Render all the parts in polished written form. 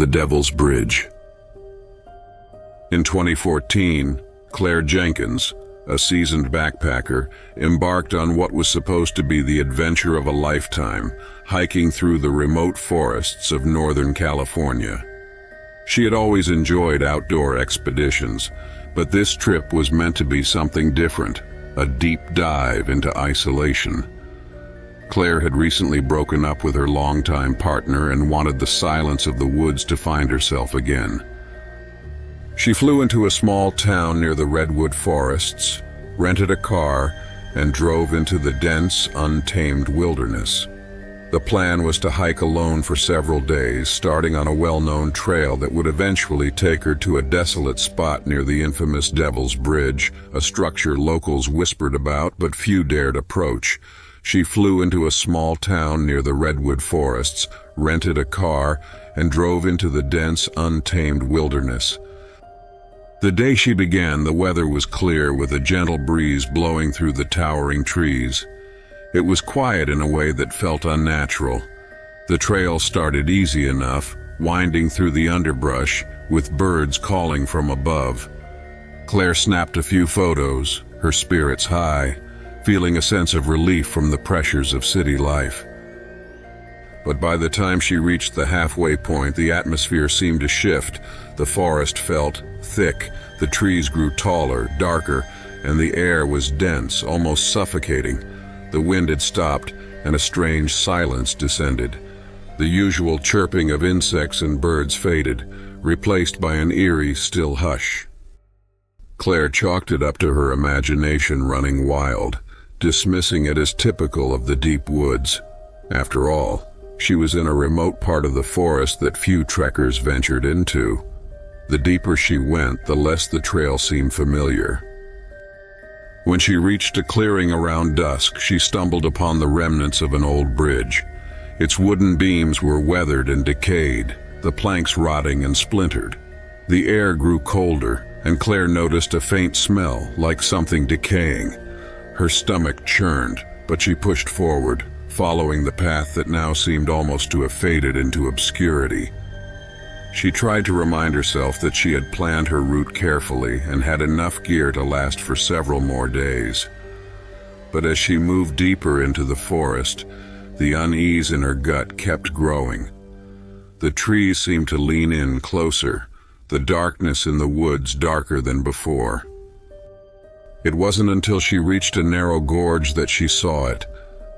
The Devil's Bridge. In 2014, Claire Jenkins, a seasoned backpacker, embarked on what was supposed to be the adventure of a lifetime, hiking through the remote forests of Northern California. She had always enjoyed outdoor expeditions, but this trip was meant to be something different, a deep dive into isolation. Claire had recently broken up with her longtime partner and wanted the silence of the woods to find herself again. She flew into a small town near the redwood forests, rented a car, and drove into the dense, untamed wilderness. The plan was to hike alone for several days, starting on a well-known trail that would eventually take her to a desolate spot near the infamous Devil's Bridge, a structure locals whispered about but few dared approach. She flew into a small town near the redwood forests, rented a car, and drove into the dense, untamed wilderness. The day she began, the weather was clear with a gentle breeze blowing through the towering trees. It was quiet in a way that felt unnatural. The trail started easy enough, winding through the underbrush, with birds calling from above. Claire snapped a few photos, her spirits high, feeling a sense of relief from the pressures of city life. But by the time she reached the halfway point, the atmosphere seemed to shift. The forest felt thick, the trees grew taller, darker, and the air was dense, almost suffocating. The wind had stopped, and a strange silence descended. The usual chirping of insects and birds faded, replaced by an eerie, still hush. Claire chalked it up to her imagination running wild, dismissing it as typical of the deep woods. After all, she was in a remote part of the forest that few trekkers ventured into. The deeper she went, the less the trail seemed familiar. When she reached a clearing around dusk, she stumbled upon the remnants of an old bridge. Its wooden beams were weathered and decayed, the planks rotting and splintered. The air grew colder, and Claire noticed a faint smell, like something decaying. Her stomach churned, but she pushed forward, following the path that now seemed almost to have faded into obscurity. She tried to remind herself that she had planned her route carefully and had enough gear to last for several more days. But as she moved deeper into the forest, the unease in her gut kept growing. The trees seemed to lean in closer, the darkness in the woods darker than before. It wasn't until she reached a narrow gorge that she saw it,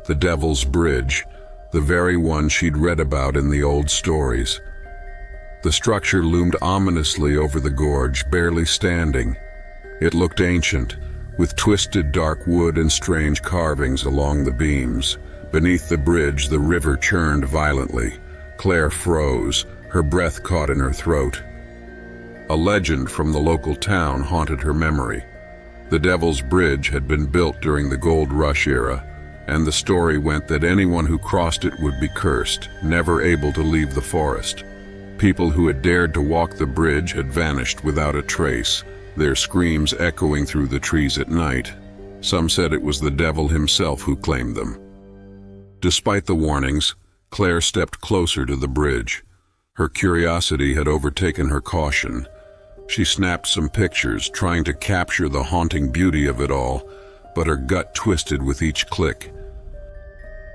the Devil's Bridge, the very one she'd read about in the old stories. The structure loomed ominously over the gorge, barely standing. It looked ancient, with twisted dark wood and strange carvings along the beams. Beneath the bridge, the river churned violently. Claire froze, her breath caught in her throat. A legend from the local town haunted her memory. The Devil's Bridge had been built during the Gold Rush era, and the story went that anyone who crossed it would be cursed, never able to leave the forest. People who had dared to walk the bridge had vanished without a trace, their screams echoing through the trees at night. Some said it was the devil himself who claimed them. Despite the warnings, Claire stepped closer to the bridge. Her curiosity had overtaken her caution. She snapped some pictures, trying to capture the haunting beauty of it all, but her gut twisted with each click.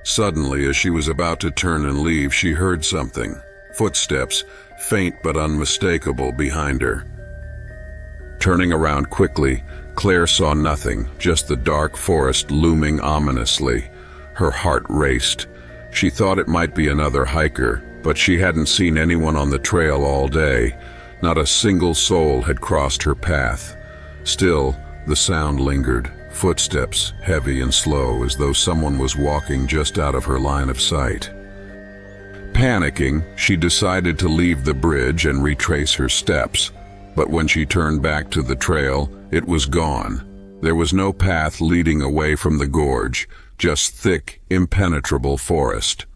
Suddenly, as she was about to turn and leave, she heard something. Footsteps, faint but unmistakable, behind her. Turning around quickly, Claire saw nothing, just the dark forest looming ominously. Her heart raced. She thought it might be another hiker, but she hadn't seen anyone on the trail all day. Not a single soul had crossed her path. Still, the sound lingered, footsteps heavy and slow, as though someone was walking just out of her line of sight. Panicking, she decided to leave the bridge and retrace her steps. But when she turned back to the trail, it was gone. There was no path leading away from the gorge, just thick, impenetrable forest.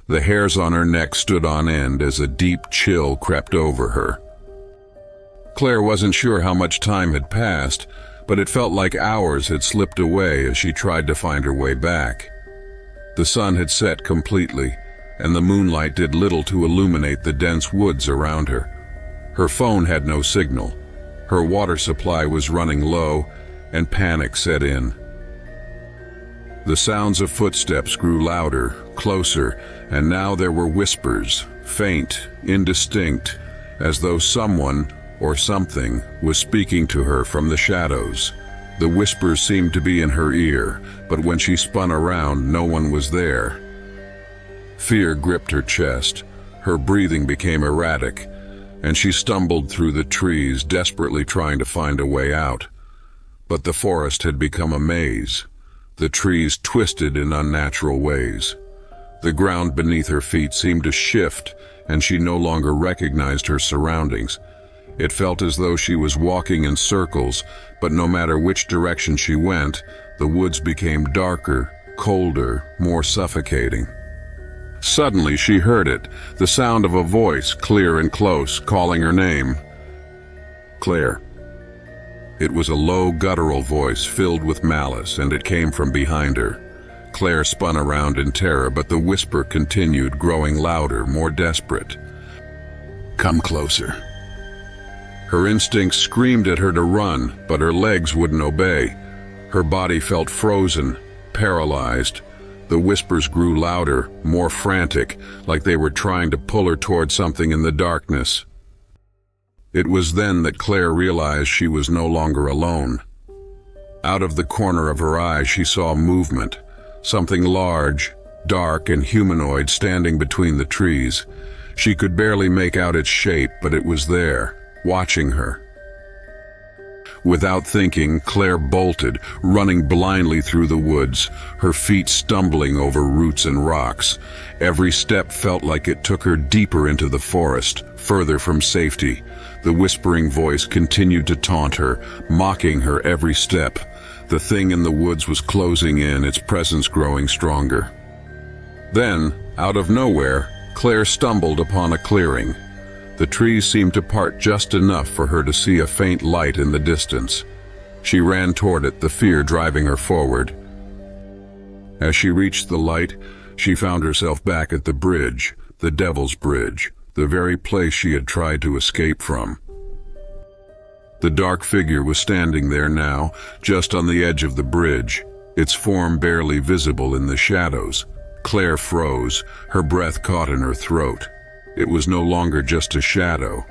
The hairs on her neck stood on end as a deep chill crept over her. Claire wasn't sure how much time had passed, but it felt like hours had slipped away as she tried to find her way back. The sun had set completely, and the moonlight did little to illuminate the dense woods around her. Her phone had no signal. Her water supply was running low, and panic set in. The sounds of footsteps grew louder, closer, and now there were whispers, faint, indistinct, as though someone or something was speaking to her from the shadows. The whispers seemed to be in her ear, but when she spun around, no one was there. Fear gripped her chest. Her breathing became erratic, and she stumbled through the trees, desperately trying to find a way out. But the forest had become a maze. The trees twisted in unnatural ways. The ground beneath her feet seemed to shift, and she no longer recognized her surroundings. It felt as though she was walking in circles, but no matter which direction she went, the woods became darker, colder, more suffocating. Suddenly she heard it, the sound of a voice, clear and close, calling her name. Claire. It was a low, guttural voice filled with malice, and it came from behind her. Claire spun around in terror, but the whisper continued, growing louder, more desperate. Come closer. Her instincts screamed at her to run, but her legs wouldn't obey. Her body felt frozen, paralyzed. The whispers grew louder, more frantic, like they were trying to pull her toward something in the darkness. It was then that Claire realized she was no longer alone. Out of the corner of her eye, she saw movement, something large, dark, and humanoid standing between the trees. She could barely make out its shape, but it was there, watching her. Without thinking, Claire bolted, running blindly through the woods, her feet stumbling over roots and rocks. Every step felt like it took her deeper into the forest, further from safety. The whispering voice continued to taunt her, mocking her every step. The thing in the woods was closing in, its presence growing stronger. Then, out of nowhere, Claire stumbled upon a clearing. The trees seemed to part just enough for her to see a faint light in the distance. She ran toward it, the fear driving her forward. As she reached the light, she found herself back at the bridge, the Devil's Bridge, the very place she had tried to escape from. The dark figure was standing there now, just on the edge of the bridge, its form barely visible in the shadows. Claire froze, her breath caught in her throat. It was no longer just a shadow.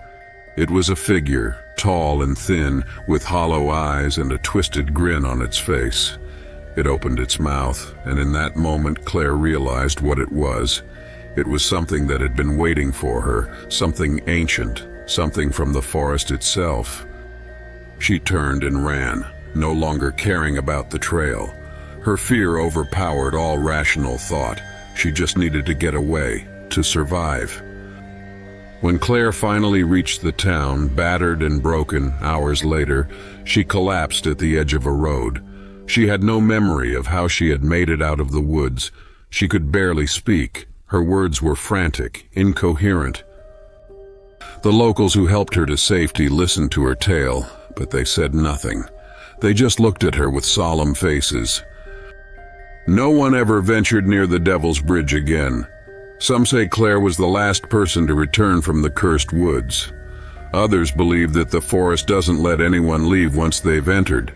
It was a figure, tall and thin, with hollow eyes and a twisted grin on its face. It opened its mouth, and in that moment Claire realized what it was. It was something that had been waiting for her, something ancient, something from the forest itself. She turned and ran, no longer caring about the trail. Her fear overpowered all rational thought. She just needed to get away, to survive. When Claire finally reached the town, battered and broken, hours later, she collapsed at the edge of a road. She had no memory of how she had made it out of the woods. She could barely speak. Her words were frantic, incoherent. The locals who helped her to safety listened to her tale, but they said nothing. They just looked at her with solemn faces. No one ever ventured near the Devil's Bridge again. Some say Claire was the last person to return from the cursed woods. Others believe that the forest doesn't let anyone leave once they've entered.